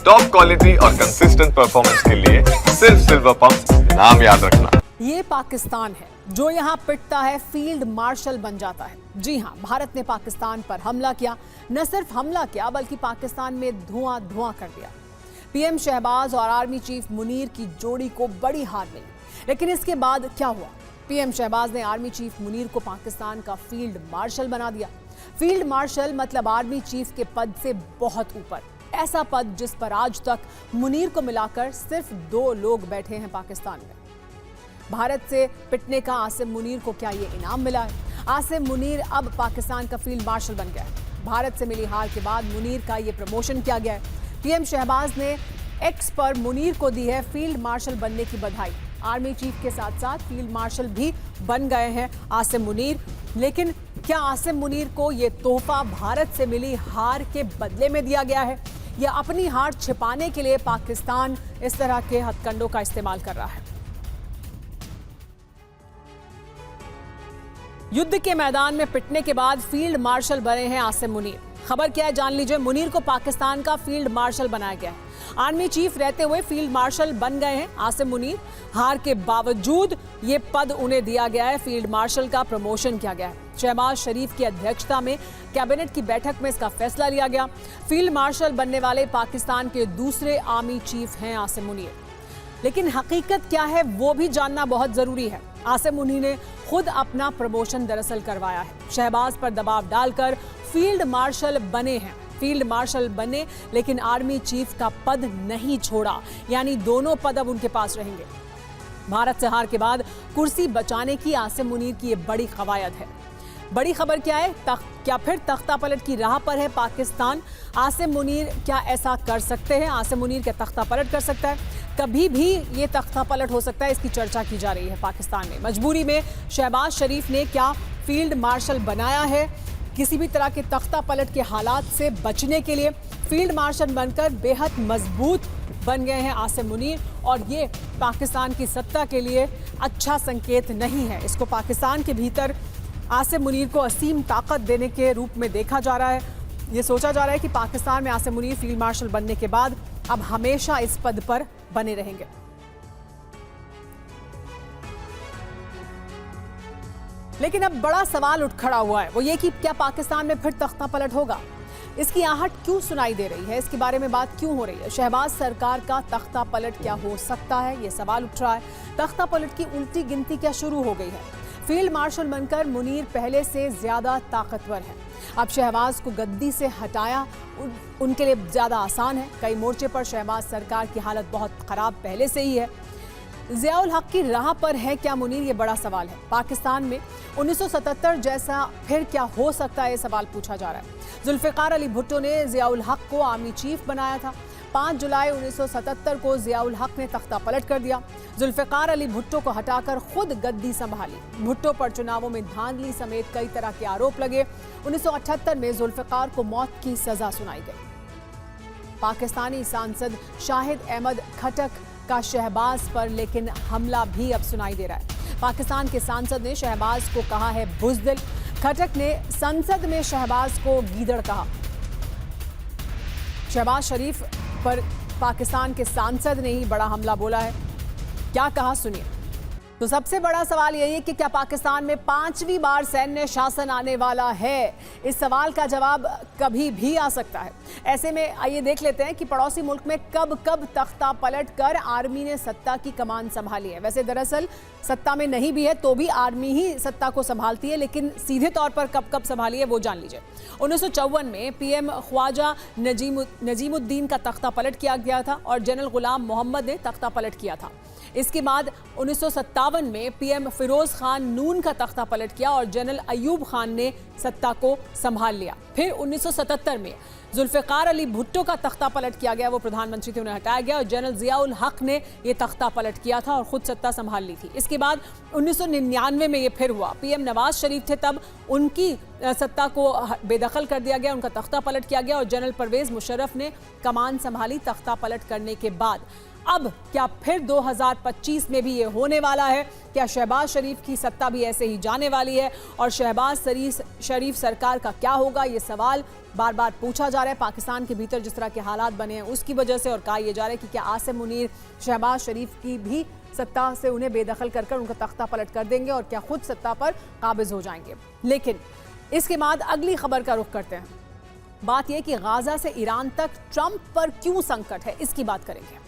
Top quality और consistent performance के लिए सिर्फ सिल्वर पंप नाम याद रखना। ये पाकिस्तान है जो यहाँ पिटता है फील्ड मार्शल बन जाता है। जी हाँ, भारत ने पाकिस्तान पर हमला किया। न सिर्फ हमला किया बल्कि पाकिस्तान में धुआं धुआं कर दिया। पीएम शहबाज और आर्मी चीफ मुनीर की जोड़ी को बड़ी हार मिली। लेकिन इसके बाद क्या हुआ? पीएम शहबाज ने आर्मी चीफ मुनीर को पाकिस्तान का फील्ड मार्शल बना दिया। फील्ड मार्शल मतलब आर्मी चीफ के पद से बहुत ऊपर, ऐसा पद जिस पर आज तक मुनीर को मिलाकर सिर्फ 2 लोग बैठे हैं पाकिस्तान में। भारत से पिटने का आसिम मुनीर को क्या ये इनाम मिला है? आसिम मुनीर अब पाकिस्तान का फील्ड मार्शल बन गया है। भारत से मिली हार के बाद मुनीर का ये प्रमोशन किया गया है। पीएम शहबाज ने एक्स पर मुनीर को दी है फील्ड मार्शल बनने की बधाई। आर्मी चीफ के साथ साथ फील्ड मार्शल भी बन गए हैं आसिम मुनीर। लेकिन क्या आसिम मुनीर को ये तोहफा भारत से मिली हार के बदले में दिया गया है, या अपनी हार छिपाने के लिए पाकिस्तान इस तरह के हथकंडों का इस्तेमाल कर रहा है? युद्ध के मैदान में पिटने के बाद फील्ड मार्शल बने हैं आसिम मुनीर। खबर क्या है जान लीजिए। मुनीर को पाकिस्तान का फील्ड मार्शल बनाया गया है। आर्मी चीफ रहते हुए फील्ड मार्शल बन गए हैं आसिम मुनीर। हार के बावजूद ये पद उन्हें दिया गया है। फील्ड मार्शल का प्रमोशन किया गया है। शहबाज शरीफ की अध्यक्षता में कैबिनेट की बैठक में इसका फैसला लिया गया। फील्ड मार्शल बनने वाले पाकिस्तान के दूसरे आर्मी चीफ हैं आसिम मुनीर। लेकिन हकीकत क्या है वो भी जानना बहुत जरूरी है। आसिम मुनीर ने खुद अपना प्रमोशन दरअसल करवाया है। शहबाज पर दबाव डालकर फील्ड मार्शल बने हैं। फील्ड मार्शल बने लेकिन आर्मी चीफ का पद नहीं छोड़ा, यानी दोनों पद अब उनके पास रहेंगे। भारत से हार के बाद कुर्सी बचाने की आसिम मुनीर की ये बड़ी कवायद है। बड़ी खबर क्या है? क्या फिर तख्ता पलट की राह पर है पाकिस्तान? आसिम मुनीर क्या ऐसा कर सकते हैं? आसिम मुनीर क्या तख्ता पलट कर सकता है? कभी भी ये तख्ता पलट हो सकता है, इसकी चर्चा की जा रही है पाकिस्तान में। मजबूरी में शहबाज शरीफ ने क्या फील्ड मार्शल बनाया है? किसी भी तरह के तख्ता पलट के हालात से बचने के लिए फील्ड मार्शल बनकर बेहद मजबूत बन गए हैं आसिम मुनीर, और ये पाकिस्तान की सत्ता के लिए अच्छा संकेत नहीं है। इसको पाकिस्तान के भीतर आसिम मुनीर को असीम ताकत देने के रूप में देखा जा रहा है। ये सोचा जा रहा है कि पाकिस्तान में आसिम मुनीर फील्ड मार्शल बनने के बाद अब हमेशा इस पद पर बने रहेंगे। लेकिन अब बड़ा सवाल उठ खड़ा हुआ है, वो ये कि क्या पाकिस्तान में फिर तख्ता पलट होगा? इसकी आहट क्यों सुनाई दे रही है? इसके बारे में बात क्यों हो रही है? शहबाज सरकार का तख्ता पलट क्या हो सकता है, ये सवाल उठ रहा है। तख्ता पलट की उल्टी गिनती क्या शुरू हो गई है? फील्ड मार्शल बनकर मुनीर पहले से ज्यादा ताकतवर है। अब शहबाज को गद्दी से हटाया उनके लिए ज्यादा आसान है। कई मोर्चे पर शहबाज सरकार की हालत बहुत खराब पहले से ही है। ज़ियाउल हक की राह पर है क्या मुनीर? ये बड़ा सवाल है। पाकिस्तान में 1977 जैसा फिर क्या हो सकता है, ये सवाल पूछा जा रहा है। जुल्फ़िकार अली भुट्टो ने ज़ियाउल हक को आर्मी चीफ बनाया था। 5 जुलाई 1977 को ज़ियाउल हक ने तख्ता पलट कर दिया। जुल्फ़िकार अली भुट्टो को हटाकर खुद गद्दी संभाली। भुट्टो पर चुनावों में धांधली समेत कई तरह के आरोप लगे। 1978 में जुल्फ़िकार को मौत की सजा सुनाई गई। पाकिस्तानी सांसद शाहिद अहमद खटक का शहबाज पर लेकिन हमला भी अब सुनाई दे रहा है। पाकिस्तान के सांसद ने शहबाज को कहा है बुज़दिल। खटक ने संसद में शहबाज को गीदड़ कहा। शहबाज शरीफ पर पाकिस्तान के सांसद ने ही बड़ा हमला बोला है। क्या कहा सुनिए। तो सबसे बड़ा सवाल यही है कि क्या पाकिस्तान में 5वीं बार सैन्य शासन आने वाला है? इस सवाल का जवाब कभी भी आ सकता है। ऐसे में आइए देख लेते हैं कि पड़ोसी मुल्क में कब कब तख्ता पलट कर आर्मी ने सत्ता की कमान संभाली है। वैसे दरअसल सत्ता में नहीं भी है तो भी आर्मी ही सत्ता को संभालती है, लेकिन सीधे तौर पर कब कब संभाली है वो जान लीजिए। 1954 में पीएम ख्वाजा नजीमुद्दीन का तख्ता पलट किया गया था और जनरल गुलाम मोहम्मद ने तख्ता पलट किया था। इसके बाद 1957 में पीएम फिरोज खान नून का तख्ता पलट किया और जनरल अयूब खान ने सत्ता को संभाल लिया। फिर 1977 में जुल्फ़िकार अली भुट्टो का तख्ता पलट किया गया, वो प्रधानमंत्री थे, उन्हें हटाया गया और जनरल ज़ियाउल हक ने ये तख्ता पलट किया था और खुद सत्ता संभाल ली थी। इसके बाद 1999 में ये फिर हुआ। पीएम नवाज शरीफ थे, तब उनकी सत्ता को बेदखल कर दिया गया, उनका तख्ता पलट किया गया और जनरल परवेज मुशर्रफ ने कमान संभाली। तख्ता पलट करने के बाद अब क्या फिर 2025 में भी ये होने वाला है? क्या शहबाज शरीफ की सत्ता भी ऐसे ही जाने वाली है? और शहबाज शरीफ सरकार का क्या होगा, ये सवाल बार बार पूछा जा रहा है। पाकिस्तान के भीतर जिस तरह के हालात बने हैं उसकी वजह से, और कहा यह जा रहा है कि क्या आसिम मुनीर शहबाज शरीफ की भी सत्ता से उन्हें बेदखल कर उनका तख्ता पलट कर देंगे और क्या खुद सत्ता पर काबिज हो जाएंगे। लेकिन इसके बाद अगली खबर का रुख करते हैं। बात यह कि गाजा से ईरान तक ट्रंप पर क्यों संकट है, इसकी बात करेंगे।